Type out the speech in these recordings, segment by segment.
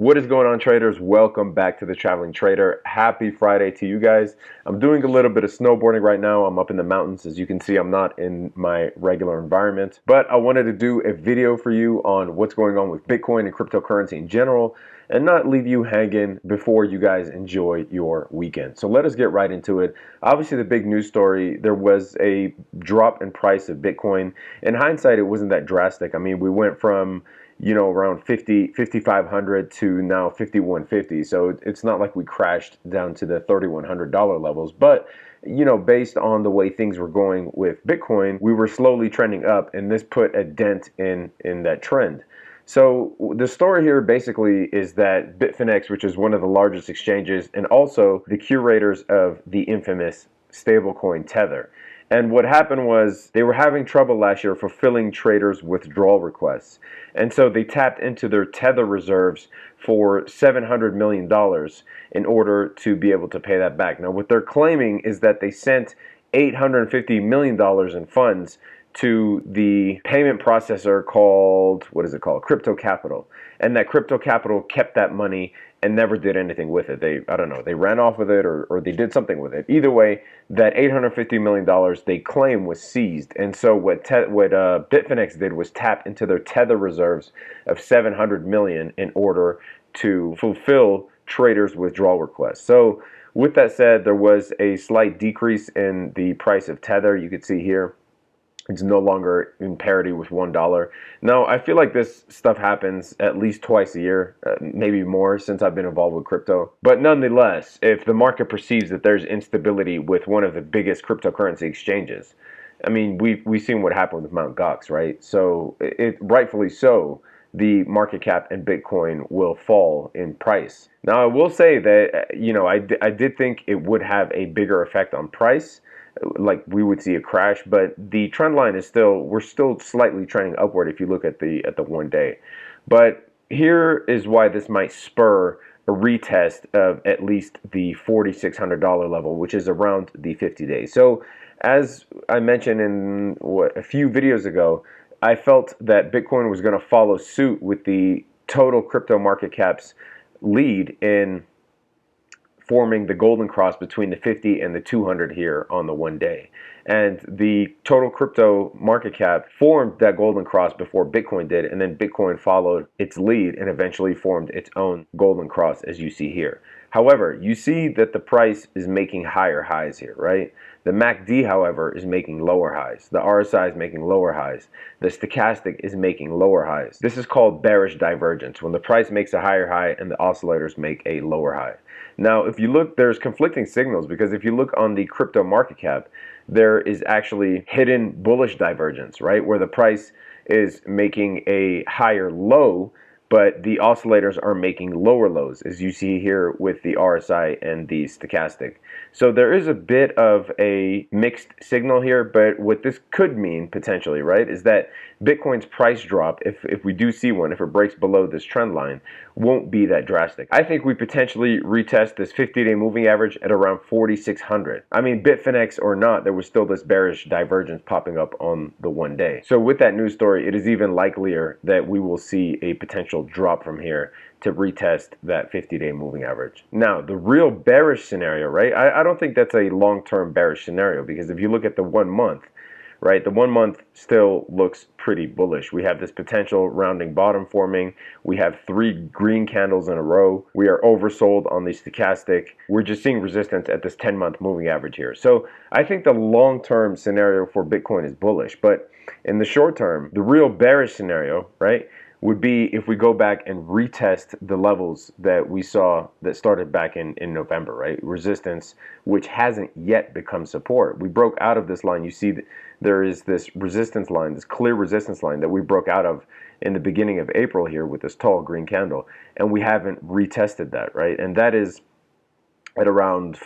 What is going on, traders? Welcome back to the Traveling Trader. Happy Friday to you guys. I'm doing a little bit of snowboarding right now. I'm up in the mountains. As you can see, I'm not in my regular environment, but I wanted to do a video for you on what's going on with Bitcoin and cryptocurrency in general and not leave you hanging before you guys enjoy your weekend. So let us get right into it. Obviously, the big news story, there was a drop in price of Bitcoin. In hindsight, it wasn't that drastic. I mean, we went from around 5,500 to now 5,150. So it's not like we crashed down to the $3,100 levels, but based on the way things were going with Bitcoin, we were slowly trending up, and this put a dent in that trend. So the story here basically is that Bitfinex, which is one of the largest exchanges and also the curators of the infamous stablecoin Tether. And what happened was they were having trouble last year fulfilling traders' withdrawal requests. And so they tapped into their Tether reserves for $700 million in order to be able to pay that back. Now, what they're claiming is that they sent $850 million in funds to the payment processor called, Crypto Capital. And that Crypto Capital kept that money and never did anything with it. They ran off with it or they did something with it. Either way, that $850 million they claim was seized. And so what Bitfinex did was tap into their Tether reserves of $700 million in order to fulfill traders' withdrawal requests. So with that said, there was a slight decrease in the price of Tether. You could see here. It's no longer in parity with $1. Now, I feel like this stuff happens at least twice a year, maybe more since I've been involved with crypto. But nonetheless, if the market perceives that there's instability with one of the biggest cryptocurrency exchanges, I mean, we've seen what happened with Mt. Gox, right? So rightfully so, the market cap in Bitcoin will fall in price. Now, I will say that, I did think it would have a bigger effect on price, like we would see a crash, but the trend line is we're still slightly trending upward if you look at the 1 day. But here is why this might spur a retest of at least the $4,600 level, which is around the 50 days. So as I mentioned in a few videos ago, I felt that Bitcoin was going to follow suit with the total crypto market cap's lead in forming the golden cross between the 50 and the 200 here on the 1 day. And the total crypto market cap formed that golden cross before Bitcoin did, and then Bitcoin followed its lead and eventually formed its own golden cross, as you see here. However, you see that the price is making higher highs here, right? The MACD, however, is making lower highs. The RSI is making lower highs. The stochastic is making lower highs. This is called bearish divergence, when the price makes a higher high and the oscillators make a lower high. Now, if you look, there's conflicting signals, because if you look on the crypto market cap, there is actually hidden bullish divergence, right? Where the price is making a higher low, but the oscillators are making lower lows, as you see here with the RSI and the stochastic. So there is a bit of a mixed signal here, but what this could mean potentially, right, is that Bitcoin's price drop, if we do see one, if it breaks below this trend line, won't be that drastic. I think we potentially retest this 50-day moving average at around 4,600. I mean, Bitfinex or not, there was still this bearish divergence popping up on the 1 day. So with that news story, it is even likelier that we will see a potential drop from here to retest that 50-day moving average. Now, the real bearish scenario, right? I don't think that's a long-term bearish scenario, because if you look at the 1 month, right, the 1 month still looks pretty bullish. We have this potential rounding bottom forming. We have 3 green candles in a row. We are oversold on the stochastic. We're just seeing resistance at this 10-month moving average here. So I think the long-term scenario for Bitcoin is bullish, but in the short term, the real bearish scenario, right, would be if we go back and retest the levels that we saw that started back in November, right? Resistance, which hasn't yet become support. We broke out of this line. You see that there is this resistance line, this clear resistance line that we broke out of in the beginning of April here with this tall green candle, and we haven't retested that, right? And that is at around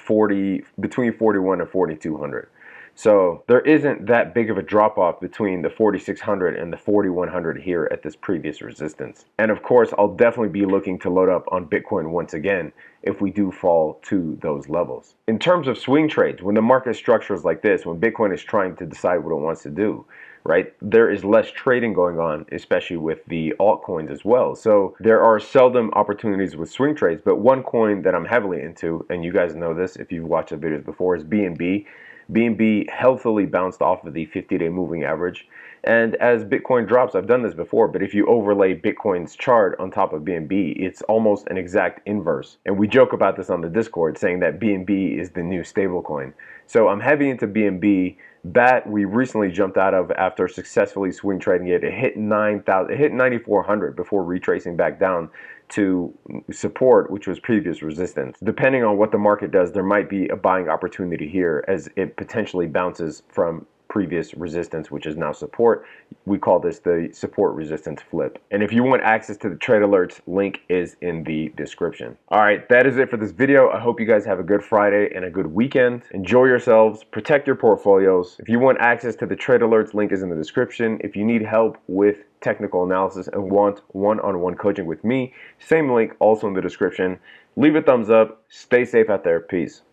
between 41 and 4,200. So there isn't that big of a drop off between the 4,600 and the 4,100 here at this previous resistance. And of course, I'll definitely be looking to load up on Bitcoin once again if we do fall to those levels. In terms of swing trades, when the market structure is like this, when Bitcoin is trying to decide what it wants to do, right? There is less trading going on, especially with the altcoins as well. So there are seldom opportunities with swing trades, but one coin that I'm heavily into, and you guys know this if you've watched the videos before, is BNB. BNB healthily bounced off of the 50-day moving average. And as Bitcoin drops, I've done this before, but if you overlay Bitcoin's chart on top of BNB, it's almost an exact inverse. And we joke about this on the Discord, saying that BNB is the new stablecoin. So I'm heavy into BNB. BAT we recently jumped out of after successfully swing trading it. It hit 9,000, it hit 9,400 before retracing back down to support, which was previous resistance. Depending on what the market does, there might be a buying opportunity here as it potentially bounces from previous resistance, which is now support. We call this the support resistance flip. And if you want access to the trade alerts, link is in the description. All right, that is it for this video. I hope you guys have a good Friday and a good weekend. Enjoy yourselves, protect your portfolios. If you want access to the trade alerts, link is in the description. If you need help with technical analysis and want one-on-one coaching with me, same link also in the description. Leave a thumbs up. Stay safe out there. Peace.